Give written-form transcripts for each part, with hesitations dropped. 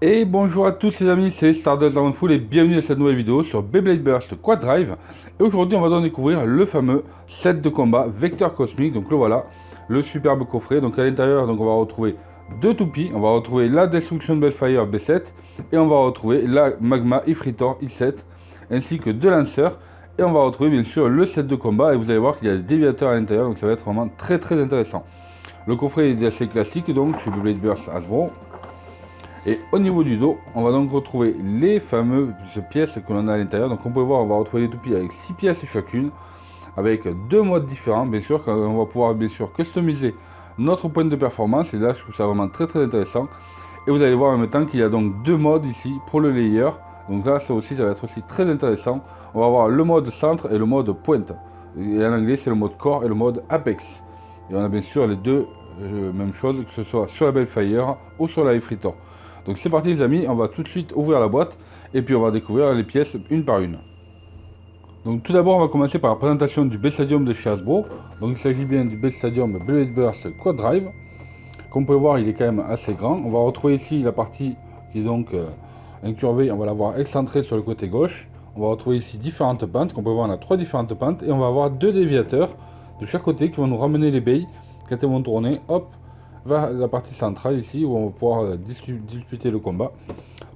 Et bonjour à tous les amis, c'est Stardust Full et bienvenue à cette nouvelle vidéo sur Beyblade Burst Quad Drive. Et aujourd'hui on va donc découvrir le fameux set de combat Vecteur Cosmique. Donc le voilà, le superbe coffret. Donc à l'intérieur on va retrouver deux toupies, on va retrouver la Destruction Bellfire B7 et on va retrouver la Magma Ifritor I7 ainsi que deux lanceurs. Et on va retrouver bien sûr le set de combat et vous allez voir qu'il y a des déviateurs à l'intérieur, donc ça va être vraiment très intéressant. Le coffret est assez classique donc chez Beyblade Burst Hasbro. Et au niveau du dos, on va donc retrouver les fameuses pièces que l'on a à l'intérieur. Donc on peut voir, on va retrouver des toupies avec 6 pièces chacune, avec deux modes différents, bien sûr. On va pouvoir bien sûr customiser notre point de performance. Et là, je trouve ça vraiment très intéressant. Et vous allez voir en même temps qu'il y a donc deux modes ici pour le layer. Donc là, ça va être aussi très intéressant. On va avoir le mode centre et le mode pointe. Et en anglais, c'est le mode core et le mode apex. Et on a bien sûr les deux mêmes choses, que ce soit sur la Bellfire ou sur la Ifritor. Donc c'est parti les amis, on va tout de suite ouvrir la boîte et puis on va découvrir les pièces une par une. Donc tout d'abord on va commencer par la présentation du B-Stadium de chez Hasbro. Donc il s'agit bien du B-Stadium Beyblade Burst Quad Drive. Comme vous pouvez voir il est quand même assez grand. On va retrouver ici la partie qui est donc incurvée, on va la voir excentrée sur le côté gauche. On va retrouver ici différentes pentes, comme vous pouvez voir on a trois différentes pentes et on va avoir deux déviateurs de chaque côté qui vont nous ramener les billes quand elles vont tourner, hop, vers la partie centrale ici où on va pouvoir disputer le combat.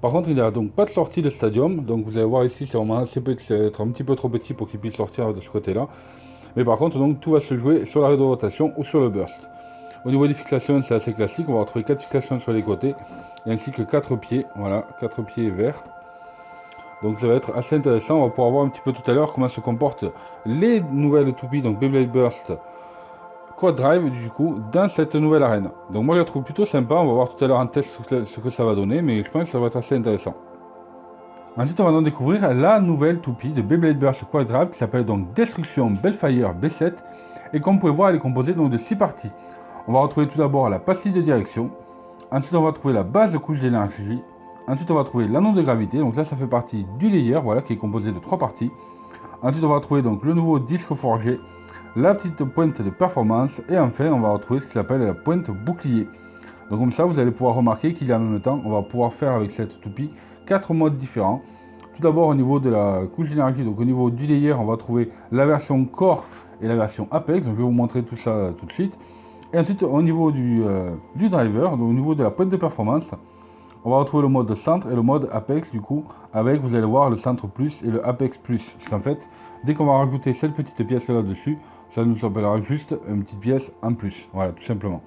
Par contre il n'y a donc pas de sortie de stadium, donc vous allez voir ici c'est vraiment assez petit, c'est être un petit peu trop petit pour qu'il puisse sortir de ce côté là. Mais par contre donc tout va se jouer sur l'arrêt de rotation ou sur le burst. Au niveau des fixations c'est assez classique, on va retrouver 4 fixations sur les côtés et ainsi que 4 pieds, voilà, 4 pieds verts. Donc ça va être assez intéressant, on va pouvoir voir un petit peu tout à l'heure comment se comportent les nouvelles toupies, donc Beyblade Burst Quad Drive du coup dans cette nouvelle arène. Donc moi je la trouve plutôt sympa, on va voir tout à l'heure en test ce que ça va donner, mais je pense que ça va être assez intéressant. Ensuite on va donc découvrir la nouvelle toupie de Beyblade Burst Quad Drive qui s'appelle donc Destruction Bellfire B7 et comme vous pouvez voir elle est composée donc de 6 parties. On va retrouver tout d'abord la pastille de direction, ensuite on va trouver la base de couche d'énergie, ensuite on va trouver l'anneau de gravité, donc là ça fait partie du layer, voilà, qui est composé de 3 parties. Ensuite on va retrouver donc le nouveau disque forgé, la petite pointe de performance et enfin on va retrouver ce qui s'appelle la pointe bouclier. Donc comme ça vous allez pouvoir remarquer qu'il y a en même temps on va pouvoir faire avec cette toupie 4 modes différents. Tout d'abord au niveau de la couche d'énergie, donc au niveau du layer on va trouver la version core et la version apex, donc je vais vous montrer tout ça tout de suite. Et ensuite au niveau du driver, donc au niveau de la pointe de performance, on va retrouver le mode centre et le mode apex du coup avec, vous allez voir, le centre plus et le apex plus. Parce qu'en fait dès qu'on va rajouter cette petite pièce là dessus, ça nous appellera juste une petite pièce en plus, voilà, tout simplement.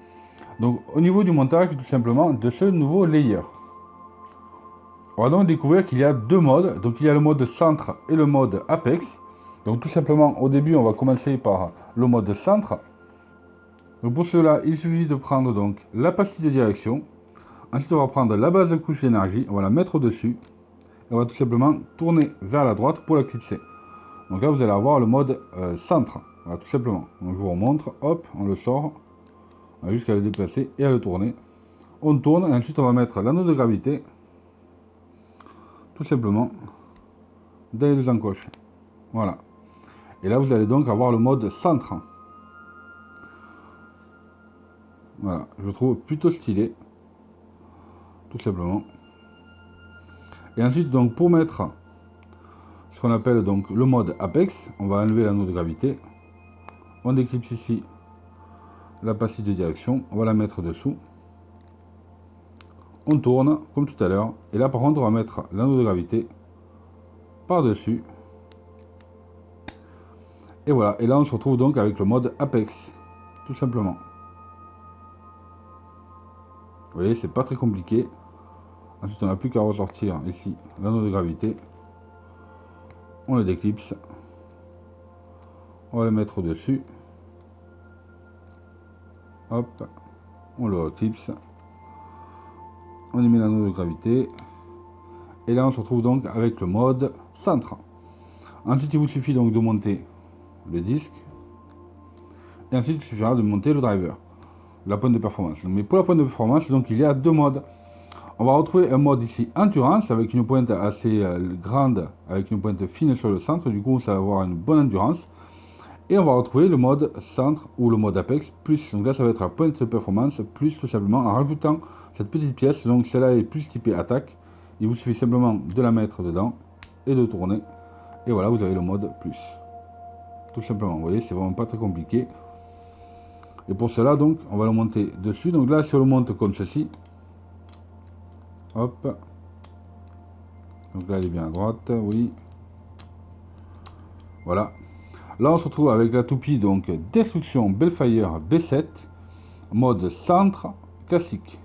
Donc au niveau du montage tout simplement de ce nouveau layer, on va donc découvrir qu'il y a deux modes. Donc il y a le mode centre et le mode apex. Donc tout simplement au début on va commencer par le mode centre. Donc pour cela il suffit de prendre donc la pastille de direction. Ensuite on va prendre la base de couche d'énergie, on va la mettre au-dessus. Et on va tout simplement tourner vers la droite pour la clipser. Donc là vous allez avoir le mode centre. Voilà, tout simplement. Donc je vous remontre, hop, on le sort. On a juste qu'à le déplacer et à le tourner. On tourne et ensuite on va mettre l'anneau de gravité. Tout simplement. Dans les deux encoches. Voilà. Et là vous allez donc avoir le mode centre. Voilà, je trouve plutôt stylé. Tout simplement. Et ensuite donc pour mettre ce qu'on appelle donc le mode apex, on va enlever l'anneau de gravité. On déclipse ici la pastille de direction, on va la mettre dessous. On tourne comme tout à l'heure. Et là par contre on va mettre l'anneau de gravité par-dessus. Et voilà. Et là on se retrouve donc avec le mode apex. Tout simplement. Vous voyez, c'est pas très compliqué. Ensuite on n'a plus qu'à ressortir ici l'anneau de gravité. On le déclipse. On va le mettre au-dessus. Hop, on le reclipse. On y met l'anneau de gravité. Et là on se retrouve donc avec le mode centre. Ensuite il vous suffit donc de monter le disque. Et ensuite il suffira de monter le driver. La pointe de performance. Mais pour la pointe de performance, donc il y a deux modes. On va retrouver un mode ici endurance avec une pointe assez grande, avec une pointe fine sur le centre. Du coup ça va avoir une bonne endurance. Et on va retrouver le mode centre ou le mode Apex plus. Donc là, ça va être la pointe de performance plus, tout simplement en rajoutant cette petite pièce. Donc celle-là est plus typée attaque. Il vous suffit simplement de la mettre dedans et de tourner. Et voilà, vous avez le mode plus. Tout simplement, vous voyez, c'est vraiment pas très compliqué. Et pour cela, donc, on va le monter dessus. Donc là, si on le monte comme ceci, hop. Donc là, il est bien à droite, oui. Voilà. Là, on se retrouve avec la toupie, donc, Destruction Bellfire B7, mode centre classique.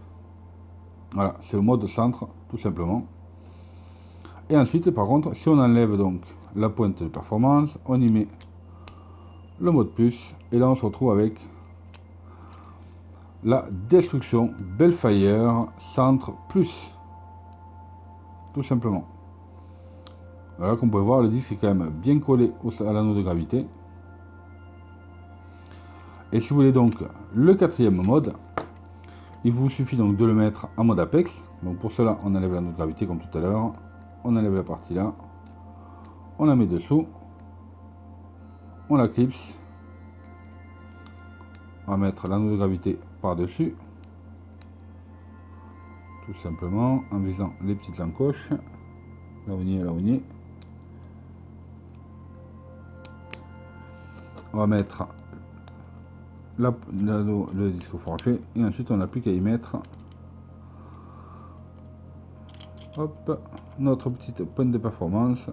Voilà, c'est le mode centre, tout simplement. Et ensuite, par contre, si on enlève donc la pointe de performance, on y met le mode plus. Et là, on se retrouve avec la Destruction Bellfire Centre Plus. Tout simplement. Voilà, comme vous pouvez voir, le disque est quand même bien collé à l'anneau de gravité. Et si vous voulez donc le quatrième mode, il vous suffit donc de le mettre en mode Apex. Donc pour cela, on enlève l'anneau de gravité comme tout à l'heure. On enlève la partie là. On la met dessous. On la clipse. On va mettre l'anneau de gravité par-dessus. Tout simplement en visant les petites encoches. Là on y est, là on y est. On va mettre le disque forgé et ensuite on n'a plus qu'à y mettre hop, notre petite pointe de performance.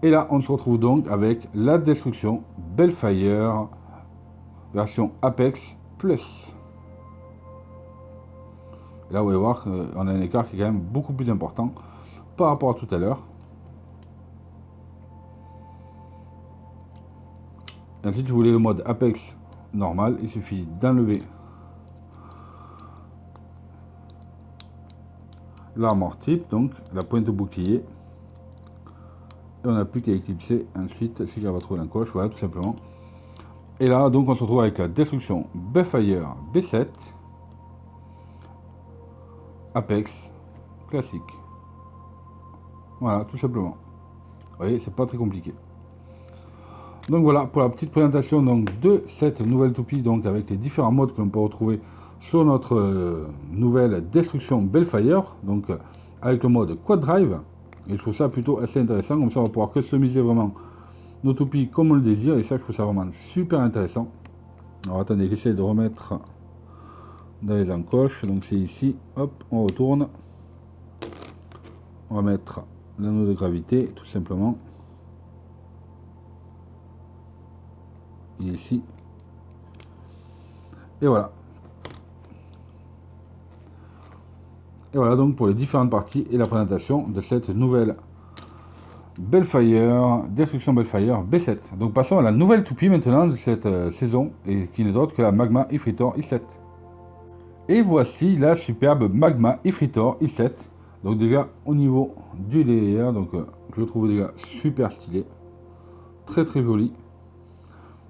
Et là on se retrouve donc avec la Destruction Bellfire version Apex Plus. Et là vous allez voir qu'on a un écart qui est quand même beaucoup plus important par rapport à tout à l'heure. Ensuite, si vous voulez le mode Apex normal, il suffit d'enlever l'armor type, donc la pointe de bouclier. Et on n'a plus qu'à éclipser ensuite si j'arrive à trouver l'encoche, voilà tout simplement. Et là, donc on se retrouve avec la Destruction Bellfire B7 Apex classique. Voilà, tout simplement. Vous voyez, c'est pas très compliqué. Donc voilà pour la petite présentation donc, de cette nouvelle toupie, donc avec les différents modes que l'on peut retrouver sur notre nouvelle Destruction Bellfire, donc avec le mode Quad Drive. Et je trouve ça plutôt assez intéressant, comme ça on va pouvoir customiser vraiment nos toupies comme on le désire, et ça je trouve ça vraiment super intéressant. Alors attendez, j'essaie de remettre dans les encoches, donc c'est ici, hop, on retourne. On va mettre l'anneau de gravité, tout simplement. Il est ici. Et voilà. Et voilà donc pour les différentes parties et la présentation de cette nouvelle Bellfire, Destruction Bellfire B7. Donc passons à la nouvelle toupie maintenant de cette saison, et qui n'est autre que la Magma Ifritor i7. Et voici la superbe Magma Ifritor i7. Donc déjà au niveau du layer, donc je le trouve déjà super stylé. Très très joli.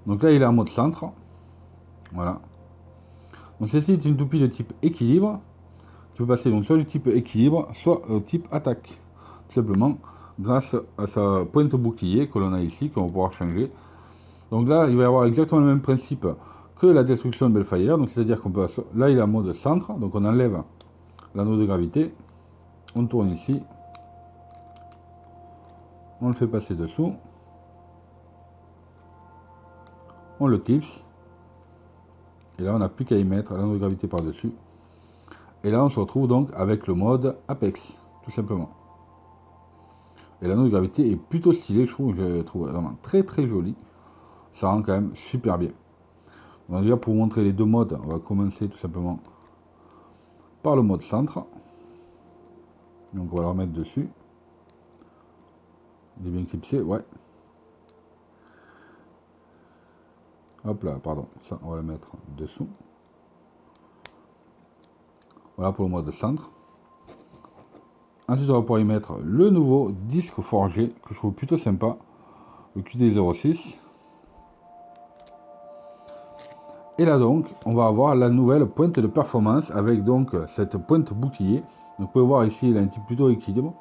Donc là il est en mode centre. Voilà. Donc celle-ci est une toupie de type équilibre, qui peut passer donc soit du type équilibre, soit au type attaque. Tout simplement grâce à sa pointe bouclier que l'on a ici, qu'on va pouvoir changer. Donc là il va y avoir exactement le même principe que la Destruction Bellfire. Donc c'est-à-dire qu'on peut, là il est en mode centre, donc on enlève l'anneau de gravité, on tourne ici, on le fait passer dessous, on le clipse, et là on n'a plus qu'à y mettre l'anneau de gravité par dessus. Et là on se retrouve donc avec le mode Apex, tout simplement. Et l'anneau de gravité est plutôt stylé, je le trouve vraiment très très joli. Ça rend quand même super bien. Donc déjà pour vous montrer les deux modes, on va commencer tout simplement par le mode centre. Donc on va le remettre dessus. Il est bien clipsé, ouais. Hop là, pardon, ça on va le mettre dessous. Voilà pour le mode centre. Ensuite on va pouvoir y mettre le nouveau disque forgé que je trouve plutôt sympa, le QD06. Et là donc on va avoir la nouvelle pointe de performance avec donc cette pointe bouclier. Donc vous pouvez voir ici il a un type plutôt équilibre.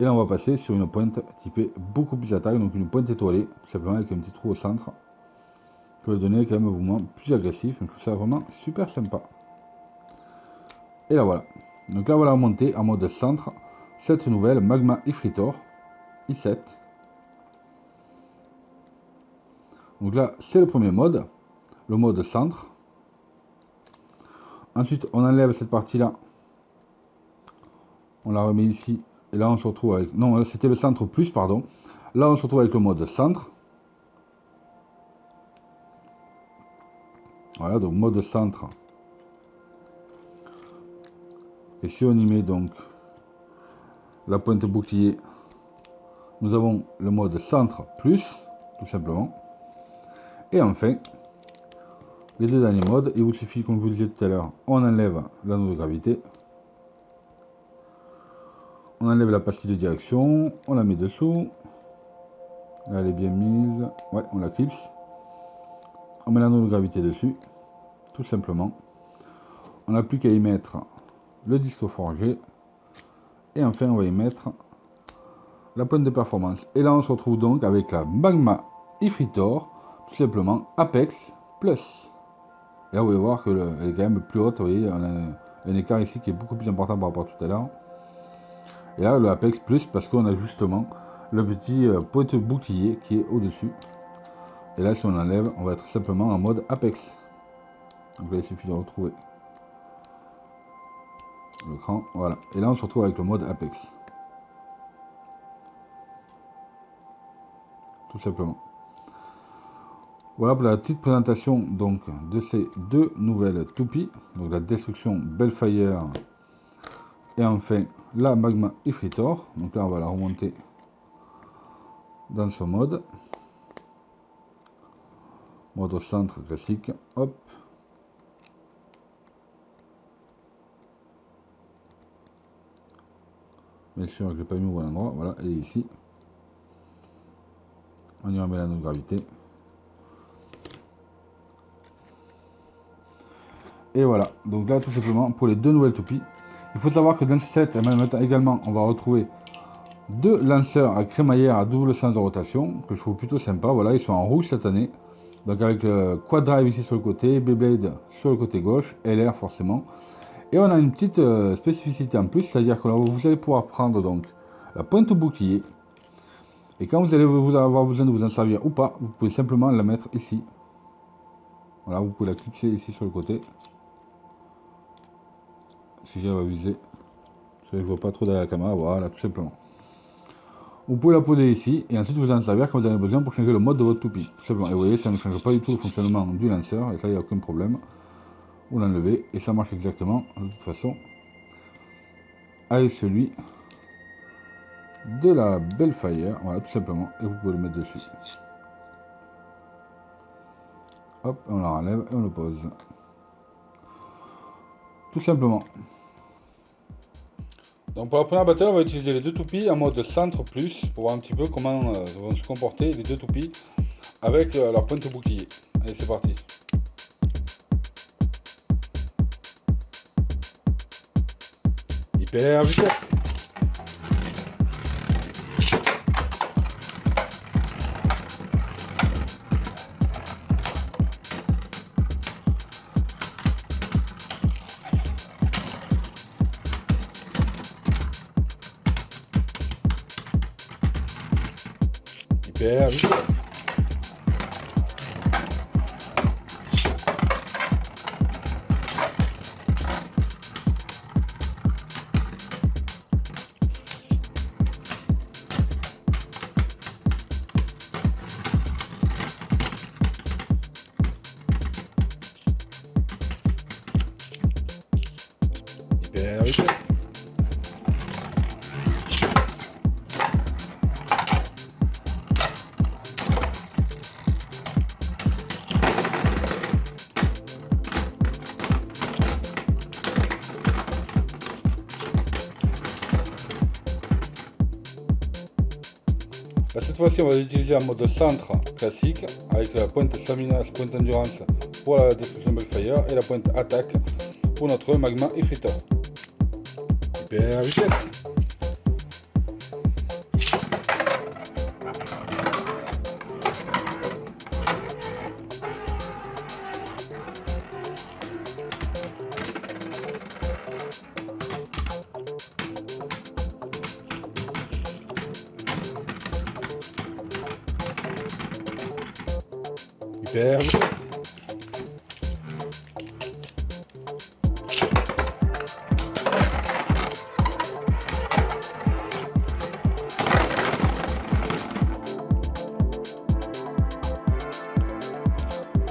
Et là on va passer sur une pointe typée beaucoup plus attaque, donc une pointe étoilée, tout simplement avec un petit trou au centre. Peut donner quand même un mouvement plus agressif, donc je trouve ça vraiment super sympa. Et là voilà. Donc là voilà monter en mode centre cette nouvelle Magma Ifritor i7. Donc là c'est le premier mode, le mode centre. Ensuite on enlève cette partie là, on la remet ici, et là on se retrouve avec, non c'était le centre plus pardon, là on se retrouve avec le mode centre. Voilà, donc mode centre. Et si on y met donc la pointe bouclier, nous avons le mode centre plus, tout simplement. Et enfin, les deux derniers modes, il vous suffit, comme je vous le disais tout à l'heure, on enlève l'anneau de gravité. On enlève la pastille de direction, on la met dessous. Là, elle est bien mise. Ouais, on la clipse. On met l'anneau de gravité dessus, tout simplement. On n'a plus qu'à y mettre le disque forgé. Et enfin, on va y mettre la pointe de performance. Et là, on se retrouve donc avec la Magma Ifritor, tout simplement Apex Plus. Et là, vous pouvez voir qu'elle est quand même plus haute. Vous voyez, on a un écart ici qui est beaucoup plus important par rapport à tout à l'heure. Et là, le Apex Plus, parce qu'on a justement le petit pointe bouclier qui est au-dessus. Et là, si on enlève, on va être simplement en mode Apex. Donc là, il suffit de retrouver l'écran. Voilà. Et là, on se retrouve avec le mode Apex. Tout simplement. Voilà pour la petite présentation donc de ces deux nouvelles toupies. Donc la destruction Bellfire et enfin la Magma Ifritor. Donc là, on va la remonter dans ce mode. Mode au centre classique. Hop. Bien sûr, je ne l'ai pas mis au bon endroit. Voilà, elle est ici. On y remet l'anneau de gravité. Et voilà, donc là tout simplement pour les deux nouvelles toupies. Il faut savoir que dans ce set, également, on va retrouver deux lanceurs à crémaillère à double sens de rotation, que je trouve plutôt sympa. Voilà, ils sont en rouge cette année. Donc avec le Quad Drive ici sur le côté, Beyblade sur le côté gauche, LR forcément. Et on a une petite spécificité en plus, c'est-à-dire que là, vous allez pouvoir prendre donc la pointe bouclier. Et quand vous allez avoir besoin de vous en servir ou pas, vous pouvez simplement la mettre ici. Voilà, vous pouvez la clipser ici sur le côté. Si j'ai à viser, je ne vois pas trop derrière la caméra, voilà, tout simplement. Vous pouvez la poser ici et ensuite vous en servir quand vous en avez besoin pour changer le mode de votre toupie. Tout simplement. Et vous voyez, ça ne change pas du tout le fonctionnement du lanceur, et ça, il n'y a aucun problème. Vous l'enlevez et ça marche exactement de toute façon avec celui de la Bellfire, voilà, tout simplement, et vous pouvez le mettre dessus. Hop, on la enlève et on le pose. Tout simplement. Donc pour la première bataille, on va utiliser les deux toupies en mode centre plus pour voir un petit peu comment vont se comporter les deux toupies avec leur pointe bouclier. Allez, c'est parti. Hyper vitesse. Hyper vitesse. Hyper vitesse. Cette fois-ci, on va l'utiliser en mode centre classique avec la pointe Stamina, pointe Endurance pour la destruction Bellfire et la pointe attaque pour notre Magma Ifritor. Hyper vitesse. Hyper vite.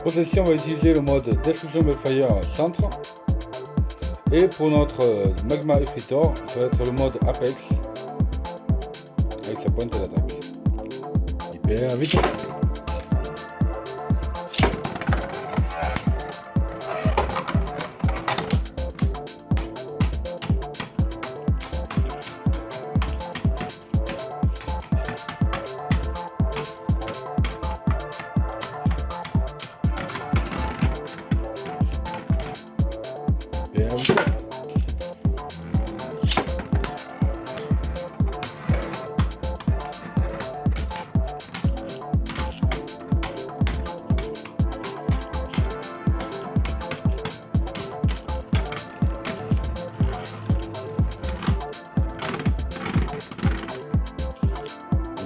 Pour celle-ci, on va utiliser le mode Destruction Bellfire centre. Et pour notre Magma Effritor, ça va être le mode Apex avec sa pointe d'attaque. Hyper vite. Hyper vite.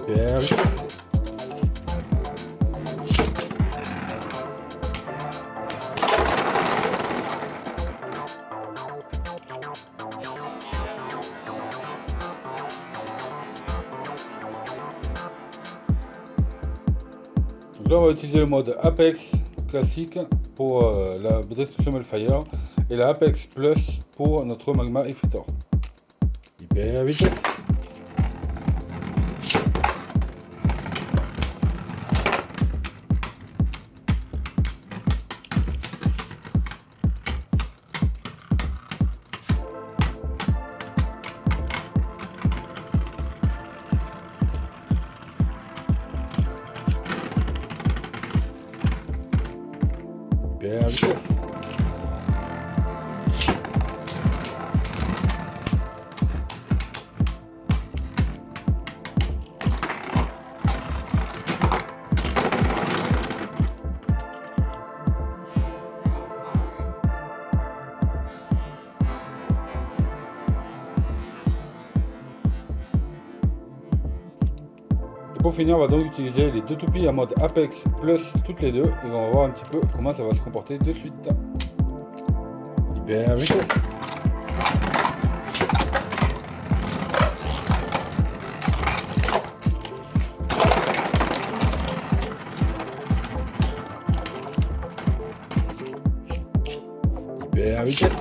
Hyper vite. Donc là on va utiliser le mode Apex classique pour la Destruction Bellfire et la Apex Plus pour notre Magma Effritor. Hyper vite. Hyper vite. Et pour finir, on va donc utiliser les deux toupies en mode Apex Plus toutes les deux et on va voir un petit peu comment ça va se comporter de suite. Hyper vite. Hyper vite.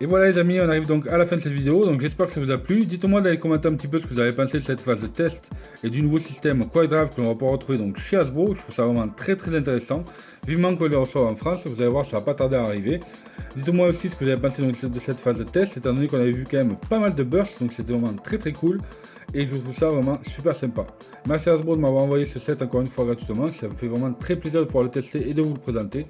Et voilà les amis, on arrive donc à la fin de cette vidéo, donc j'espère que ça vous a plu. Dites-moi dans les commentaires un petit peu ce que vous avez pensé de cette phase de test et du nouveau système Quadrive que l'on va pouvoir retrouver donc chez Hasbro. Je trouve ça vraiment très intéressant. Vivement qu'on les reçoive en France, vous allez voir, ça va pas tarder à arriver. Dites-moi aussi ce que vous avez pensé donc de cette phase de test, étant donné qu'on avait vu quand même pas mal de bursts, donc c'était vraiment très cool. Et je trouve ça vraiment super sympa. Merci Hasbro de m'avoir envoyé ce set encore une fois gratuitement, ça me fait vraiment très plaisir de pouvoir le tester et de vous le présenter.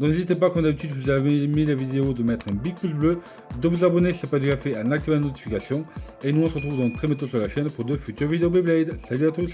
Donc n'hésitez pas, comme d'habitude, si vous avez aimé la vidéo, de mettre un big pouce bleu, de vous abonner si ce n'est pas déjà fait en activant la notification. Et nous on se retrouve donc très bientôt sur la chaîne pour de futures vidéos Beyblade. Salut à tous!